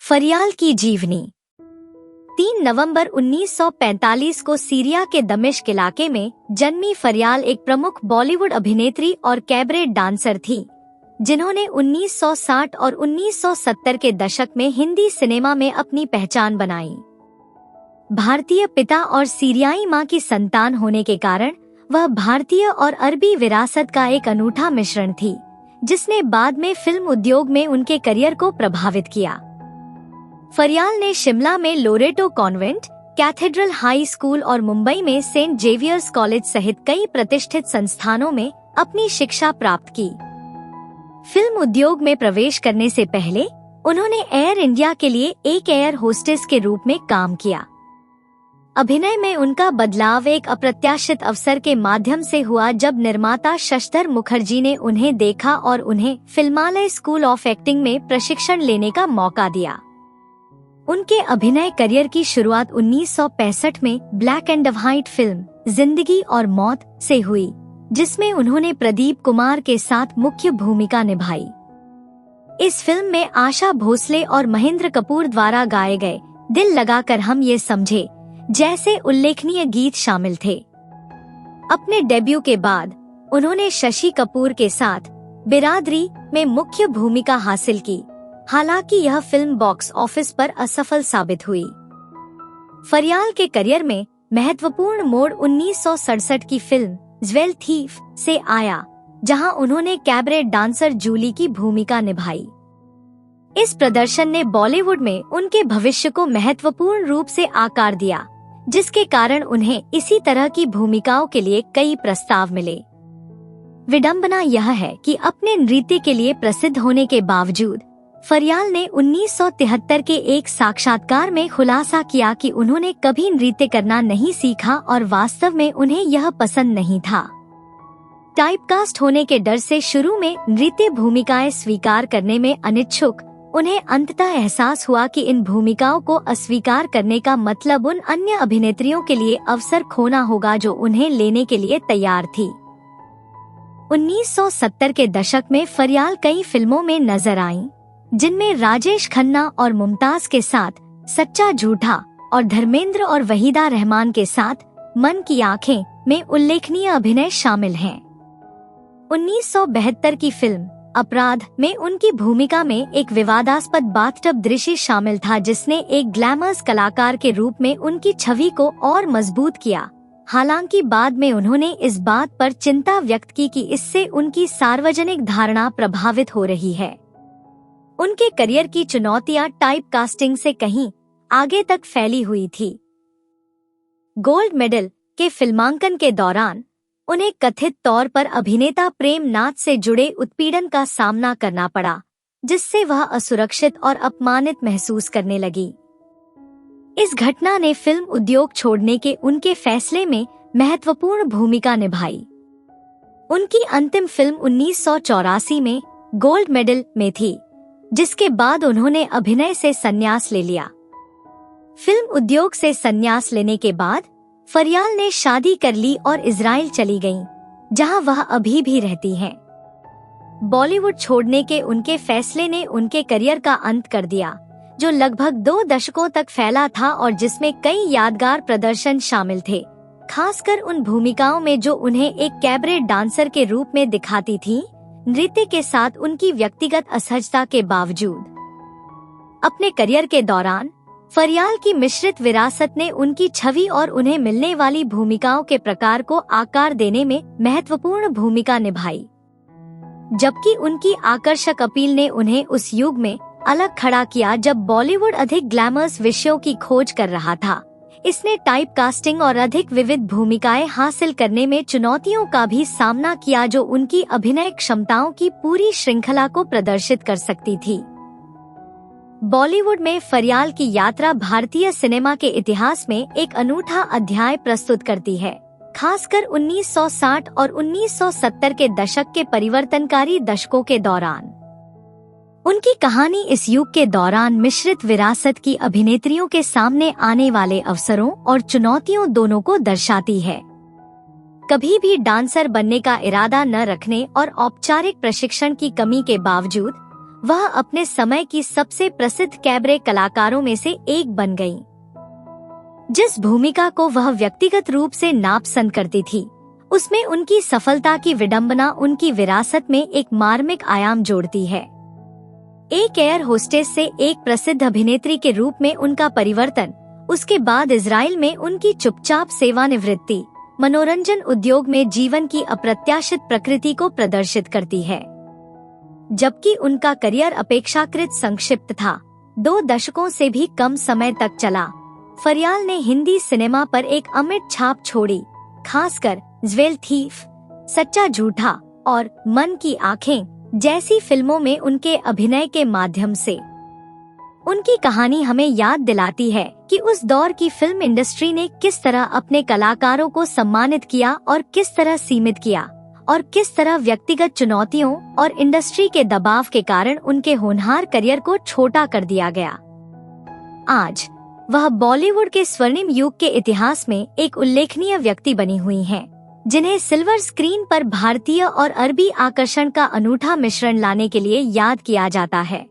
फरियाल की जीवनी। 3 नवंबर 1945 को सीरिया के दमिश्क इलाके में जन्मी फरियाल एक प्रमुख बॉलीवुड अभिनेत्री और कैबरे डांसर थी, जिन्होंने 1960 और 1970 के दशक में हिंदी सिनेमा में अपनी पहचान बनाई। भारतीय पिता और सीरियाई मां की संतान होने के कारण वह भारतीय और अरबी विरासत का एक अनूठा मिश्रण थी, जिसने बाद में फिल्म उद्योग में उनके करियर को प्रभावित किया। फरियाल ने शिमला में Loreto convent, cathedral high school और मुंबई में सेंट जेवियर्स कॉलेज सहित कई प्रतिष्ठित संस्थानों में अपनी शिक्षा प्राप्त की। फिल्म उद्योग में प्रवेश करने से पहले उन्होंने एयर इंडिया के लिए एक एयर होस्टेस के रूप में काम किया। अभिनय में उनका बदलाव एक अप्रत्याशित अवसर के माध्यम से हुआ, जब निर्माता शशधर मुखर्जी ने उन्हें देखा और उन्हें फिल्मालय स्कूल ऑफ एक्टिंग में प्रशिक्षण लेने का मौका दिया। उनके अभिनय करियर की शुरुआत 1965 में ब्लैक एंड व्हाइट फिल्म जिंदगी और मौत से हुई, जिसमें उन्होंने प्रदीप कुमार के साथ मुख्य भूमिका निभाई। इस फिल्म में आशा भोसले और महेंद्र कपूर द्वारा गाए गए दिल लगाकर हम ये समझे जैसे उल्लेखनीय गीत शामिल थे। अपने डेब्यू के बाद उन्होंने शशि कपूर के साथ बिरादरी में मुख्य भूमिका हासिल की, हालांकि यह फिल्म बॉक्स ऑफिस पर असफल साबित हुई। फरियाल के करियर में महत्वपूर्ण मोड़ 1967 की फिल्म ज्वेल थीफ से आया, जहां उन्होंने कैबरे डांसर जूली की भूमिका निभाई। इस प्रदर्शन ने बॉलीवुड में उनके भविष्य को महत्वपूर्ण रूप से आकार दिया, जिसके कारण उन्हें इसी तरह की भूमिकाओं के लिए कई प्रस्ताव मिले। विडंबना यह है कि अपने नृत्य के लिए प्रसिद्ध होने के बावजूद फरियाल ने 1973 के एक साक्षात्कार में खुलासा किया कि उन्होंने कभी नृत्य करना नहीं सीखा और वास्तव में उन्हें यह पसंद नहीं था। टाइपकास्ट होने के डर से शुरू में नृत्य भूमिकाएं स्वीकार करने में अनिच्छुक उन्हें अंततः एहसास हुआ कि इन भूमिकाओं को अस्वीकार करने का मतलब उन अन्य अभिनेत्रियों के लिए अवसर खोना होगा जो उन्हें लेने के लिए तैयार थी। 1970 के दशक में फरियाल कई फिल्मों में नजर आईं, जिनमें राजेश खन्ना और मुमताज के साथ सच्चा झूठा और धर्मेंद्र और वहीदा रहमान के साथ मन की आंखें में उल्लेखनीय अभिनय शामिल हैं। 1972 की फिल्म अपराध में उनकी भूमिका में एक विवादास्पद बाथटब दृश्य शामिल था, जिसने एक ग्लैमरस कलाकार के रूप में उनकी छवि को और मजबूत किया। हालांकि बाद में उन्होंने इस बात पर चिंता व्यक्त की कि इससे उनकी सार्वजनिक धारणा प्रभावित हो रही है। उनके करियर की चुनौतियां टाइप कास्टिंग से कहीं आगे तक फैली हुई थी। गोल्ड मेडल के फिल्मांकन के दौरान उन्हें कथित तौर पर अभिनेता प्रेम नाथ से जुड़े उत्पीड़न का सामना करना पड़ा, जिससे वह असुरक्षित और अपमानित महसूस करने लगी। इस घटना ने फिल्म उद्योग छोड़ने के उनके फैसले में महत्वपूर्ण भूमिका निभाई। उनकी अंतिम फिल्म 1984 में गोल्ड मेडल में थी, जिसके बाद उन्होंने अभिनय से संन्यास ले लिया। फिल्म उद्योग से संन्यास लेने के बाद फरियाल ने शादी कर ली और इजराइल चली गईं, जहां वह अभी भी रहती हैं। बॉलीवुड छोड़ने के उनके फैसले ने उनके करियर का अंत कर दिया, जो लगभग 2 दशकों तक फैला था और जिसमें कई यादगार प्रदर्शन शामिल थे, खासकर उन भूमिकाओं में जो उन्हें एक कैबरे डांसर के रूप में दिखाती थीं। नृत्य के साथ उनकी व्यक्तिगत असहजता के बावजूद अपने करियर के दौरान फरियाल की मिश्रित विरासत ने उनकी छवि और उन्हें मिलने वाली भूमिकाओं के प्रकार को आकार देने में महत्वपूर्ण भूमिका निभाई। जबकि उनकी आकर्षक अपील ने उन्हें उस युग में अलग खड़ा किया जब बॉलीवुड अधिक ग्लैमरस विषयों की खोज कर रहा था, इसने टाइप कास्टिंग और अधिक विविध भूमिकाएं हासिल करने में चुनौतियों का भी सामना किया, जो उनकी अभिनय क्षमताओं की पूरी श्रृंखला को प्रदर्शित कर सकती थी। बॉलीवुड में फरियाल की यात्रा भारतीय सिनेमा के इतिहास में एक अनूठा अध्याय प्रस्तुत करती है, खासकर 1960 और 1970 के दशक के परिवर्तनकारी दशकों के दौरान। उनकी कहानी इस युग के दौरान मिश्रित विरासत की अभिनेत्रियों के सामने आने वाले अवसरों और चुनौतियों दोनों को दर्शाती है। कभी भी डांसर बनने का इरादा न रखने और औपचारिक प्रशिक्षण की कमी के बावजूद वह अपने समय की सबसे प्रसिद्ध कैबरे कलाकारों में से एक बन गईं। जिस भूमिका को वह व्यक्तिगत रूप से नापसंद करती थी, उसमें उनकी सफलता की विडंबना उनकी विरासत में एक मार्मिक आयाम जोड़ती है। एक एयर होस्टेस से एक प्रसिद्ध अभिनेत्री के रूप में उनका परिवर्तन, उसके बाद इजराइल में उनकी चुपचाप सेवानिवृत्ति, मनोरंजन उद्योग में जीवन की अप्रत्याशित प्रकृति को प्रदर्शित करती है। जबकि उनका करियर अपेक्षाकृत संक्षिप्त था, 2 दशकों से भी कम समय तक चला, फरियाल ने हिंदी सिनेमा पर एक अमिट छाप छोड़ी, खासकर ज्वेल थीफ, सच्चा झूठा और मन की आंखें जैसी फिल्मों में उनके अभिनय के माध्यम से। उनकी कहानी हमें याद दिलाती है कि उस दौर की फिल्म इंडस्ट्री ने किस तरह अपने कलाकारों को सम्मानित किया और किस तरह सीमित किया, और किस तरह व्यक्तिगत चुनौतियों और इंडस्ट्री के दबाव के कारण उनके होनहार करियर को छोटा कर दिया गया। आज वह बॉलीवुड के स्वर्णिम युग के इतिहास में एक उल्लेखनीय व्यक्ति बनी हुई हैं, जिन्हें सिल्वर स्क्रीन पर भारतीय और अरबी आकर्षण का अनूठा मिश्रण लाने के लिए याद किया जाता है।